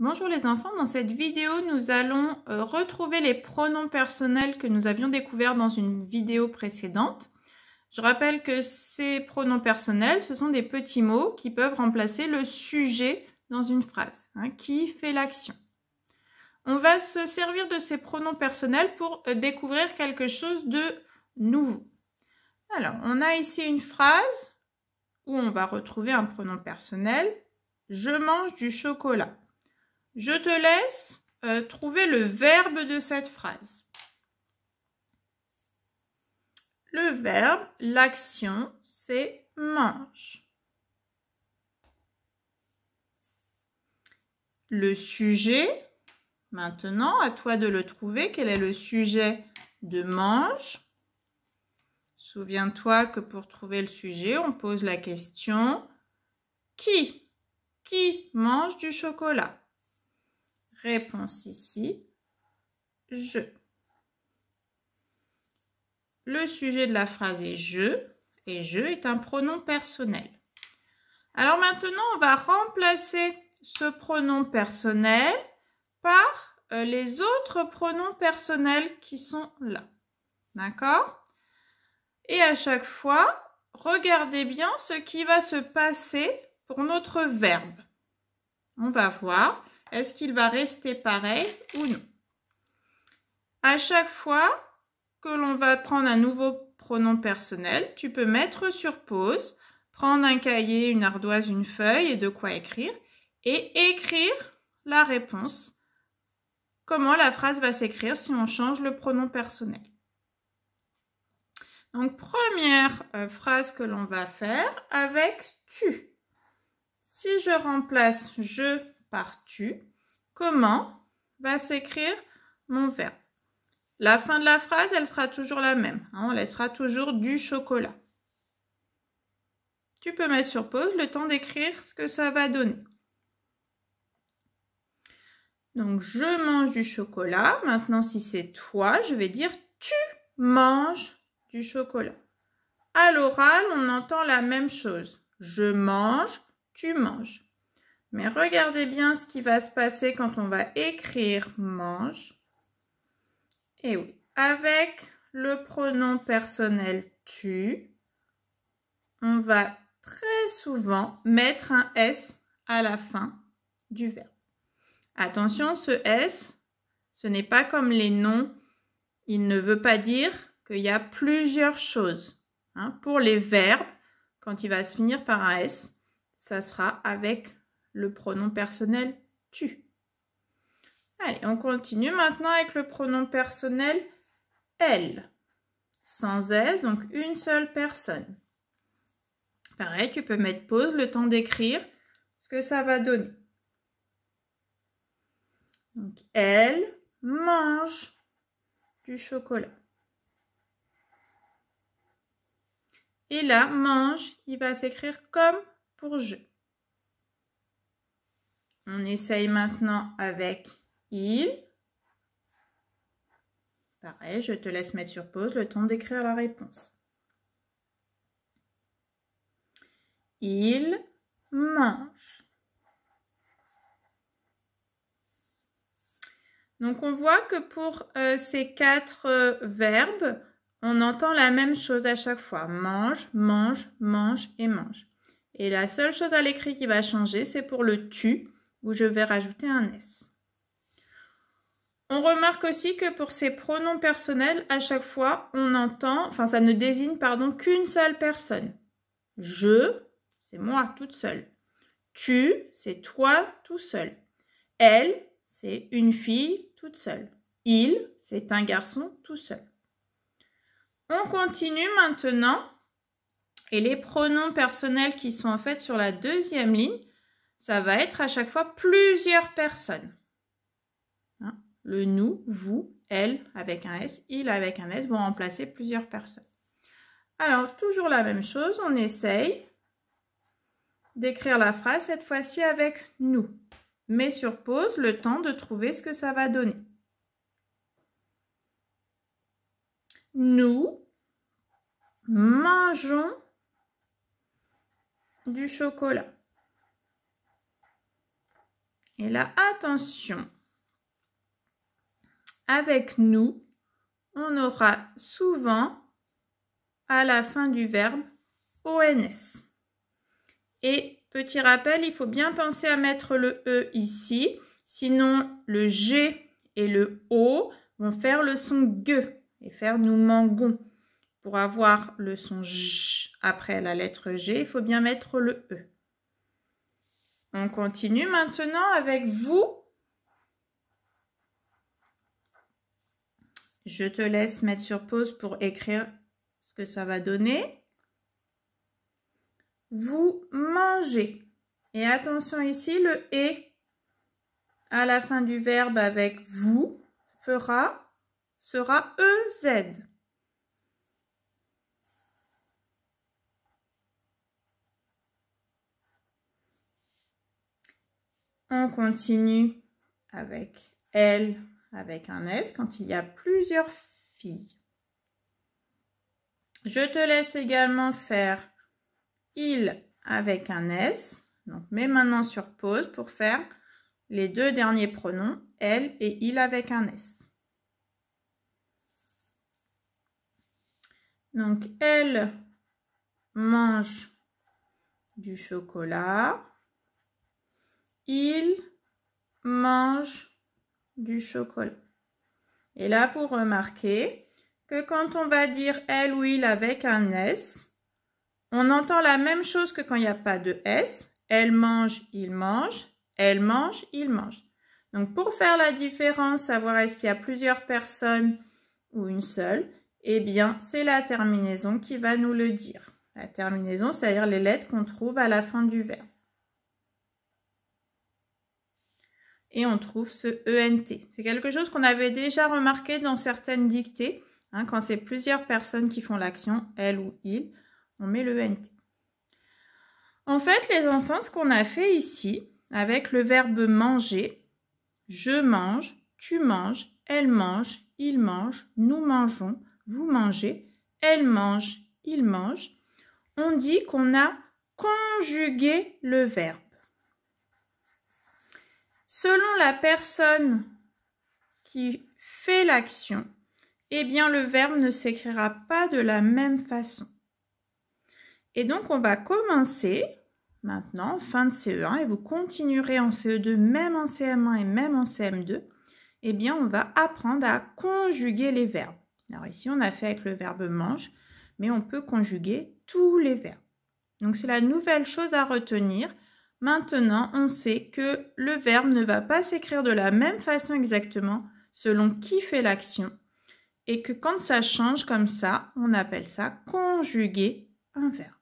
Bonjour les enfants, dans cette vidéo nous allons retrouver les pronoms personnels que nous avions découverts dans une vidéo précédente. Je rappelle que ces pronoms personnels, ce sont des petits mots qui peuvent remplacer le sujet dans une phrase, qui fait l'action. On va se servir de ces pronoms personnels pour découvrir quelque chose de nouveau. Alors, on a ici une phrase où on va retrouver un pronom personnel. Je mange du chocolat. Je te laisse trouver le verbe de cette phrase. Le verbe, l'action, c'est mange. Le sujet, maintenant, à toi de le trouver. Quel est le sujet de mange? Souviens-toi que pour trouver le sujet, on pose la question qui? Qui mange du chocolat? Réponse ici, je. Le sujet de la phrase est je, et je est un pronom personnel. Alors maintenant, on va remplacer ce pronom personnel par les autres pronoms personnels qui sont là. D'accord? Et à chaque fois, regardez bien ce qui va se passer pour notre verbe. On va voir. Est-ce qu'il va rester pareil ou non? À chaque fois que l'on va prendre un nouveau pronom personnel, tu peux mettre sur pause, prendre un cahier, une ardoise, une feuille et de quoi écrire et écrire la réponse. Comment la phrase va s'écrire si on change le pronom personnel. Donc, première phrase que l'on va faire avec tu. Si je remplace je par tu, comment va s'écrire mon verbe? La fin de la phrase, elle sera toujours la même. On laissera toujours du chocolat. Tu peux mettre sur pause le temps d'écrire ce que ça va donner. Donc, je mange du chocolat. Maintenant, si c'est toi, je vais dire tu manges du chocolat. À l'oral, on entend la même chose. Je mange, tu manges. Mais regardez bien ce qui va se passer quand on va écrire mange. Et oui, avec le pronom personnel tu, on va très souvent mettre un S à la fin du verbe. Attention, ce S, ce n'est pas comme les noms. Il ne veut pas dire qu'il y a plusieurs choses. Pour les verbes, quand il va se finir par un S, ça sera avec le pronom personnel tu. Allez, on continue maintenant avec le pronom personnel elle. Sans S, donc une seule personne. Pareil, tu peux mettre pause, le temps d'écrire ce que ça va donner. Donc, elle mange du chocolat. Et là, mange, il va s'écrire comme pour je. On essaye maintenant avec il. Pareil, je te laisse mettre sur pause le temps d'écrire la réponse. Il mange. Donc, on voit que pour ces 4 verbes, on entend la même chose à chaque fois. Mange, mange, mange et mange. Et la seule chose à l'écrit qui va changer, c'est pour le tu, où je vais rajouter un S. On remarque aussi que pour ces pronoms personnels, à chaque fois, on entend, enfin ça ne désigne qu'une seule personne. Je, c'est moi toute seule. Tu, c'est toi tout seul. Elle, c'est une fille toute seule. Il, c'est un garçon tout seul. On continue maintenant. Et les pronoms personnels qui sont en fait sur la deuxième ligne, ça va être à chaque fois plusieurs personnes. Le nous, vous, elle avec un S, il avec un S vont remplacer plusieurs personnes. Alors, toujours la même chose, on essaye d'écrire la phrase, cette fois-ci avec nous. Mets sur pause le temps de trouver ce que ça va donner. Nous mangeons du chocolat. Et là, attention, avec nous, on aura souvent à la fin du verbe ONS. Et petit rappel, il faut bien penser à mettre le E ici, sinon le G et le O vont faire le son G et faire nous mangons. Pour avoir le son J après la lettre G, il faut bien mettre le E. On continue maintenant avec vous. Je te laisse mettre sur pause pour écrire ce que ça va donner. Vous mangez. Et attention ici, le « et » à la fin du verbe avec « vous » sera « EZ ». On continue avec « elle » avec un S quand il y a plusieurs filles. Je te laisse également faire « il » avec un S. Donc, mets maintenant sur pause pour faire les deux derniers pronoms, elle et il avec un S. Donc, elle mange du chocolat. Il mange du chocolat. Et là, vous remarquez que quand on va dire elle ou il avec un S, on entend la même chose que quand il n'y a pas de S. Elle mange, il mange. Elle mange, il mange. Donc, pour faire la différence, savoir est-ce qu'il y a plusieurs personnes ou une seule, eh bien, c'est la terminaison qui va nous le dire. La terminaison, c'est-à-dire les lettres qu'on trouve à la fin du verbe. Et on trouve ce ENT. C'est quelque chose qu'on avait déjà remarqué dans certaines dictées. Hein, quand c'est plusieurs personnes qui font l'action, elle ou il, on met le ENT. En fait, les enfants, ce qu'on a fait ici, avec le verbe manger, je mange, tu manges, elle mange, il mange, nous mangeons, vous mangez, elle mange, il mange, on dit qu'on a conjugué le verbe. Selon la personne qui fait l'action, eh bien le verbe ne s'écrira pas de la même façon. Et donc on va commencer maintenant, fin de CE1, et vous continuerez en CE2, même en CM1 et même en CM2, eh bien on va apprendre à conjuguer les verbes. Alors ici on a fait avec le verbe mange, mais on peut conjuguer tous les verbes. Donc c'est la nouvelle chose à retenir. Maintenant, on sait que le verbe ne va pas s'écrire de la même façon exactement selon qui fait l'action et que quand ça change comme ça, on appelle ça conjuguer un verbe.